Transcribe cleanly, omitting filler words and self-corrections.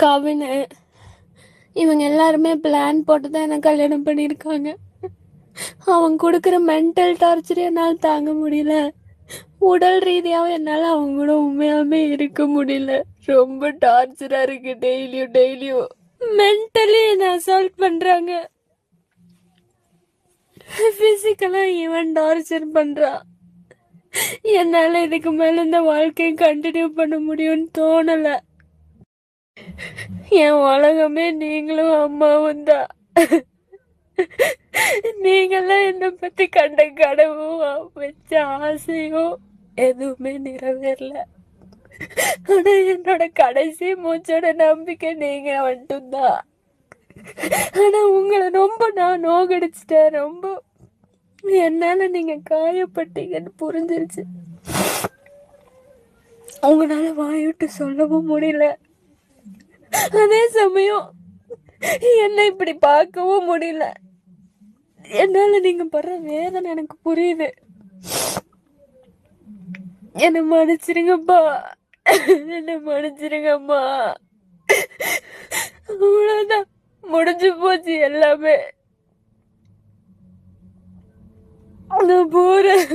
கவினு இவங்க எல்லாருமே பிளான் போட்டு தான் என்ன கல்யாணம் பண்ணியிருக்காங்க. அவங்க கொடுக்குற மென்டல் டார்ச்சர் என்னால் தாங்க முடியல. உடல் ரீதியாகவும் என்னால் அவங்க கூட உண்மையாலுமே இருக்க முடியல. ரொம்ப டார்ச்சராக இருக்கு. டெய்லியும் மென்டலி என்னை அசால்ட் பண்ணுறாங்க. ஃபிசிக்கலாக ஈவன் டார்ச்சர் பண்ணுறான். என்னால் இதுக்கு மேலே இந்த வாழ்க்கையை கண்டினியூ பண்ண முடியும்னு தோணலை. என் உலகமே நீங்களும் அம்மாவும் தான். நீங்கெல்லாம் என்னை பத்தி கண்ட கனவும் வச்ச ஆசையும் எதுவுமே நிறைவேறல. ஆனா என்னோட கடைசி மூச்சோட நம்பிக்கை நீங்க மட்டும்தான். ஆனா உங்களை ரொம்ப நான் நோகடிச்சிட்டேன். ரொம்ப என்னால நீங்க காயப்பட்டீங்கன்னு புரிஞ்சிருச்சு. உங்களால வாய்விட்டு சொல்லவும் முடியல. அதே சமயம் என்னை இப்படி பார்க்கவும் முடியல. என்னால நீங்க படுற வேதனை எனக்கு புரியுது. என்ன மன்னிச்சிருங்கப்பா. என்ன மன்னிச்சிருங்கம்மா. அவ்வளவுதான், முடிஞ்சு போச்சு எல்லாமே. நான் போறேன்.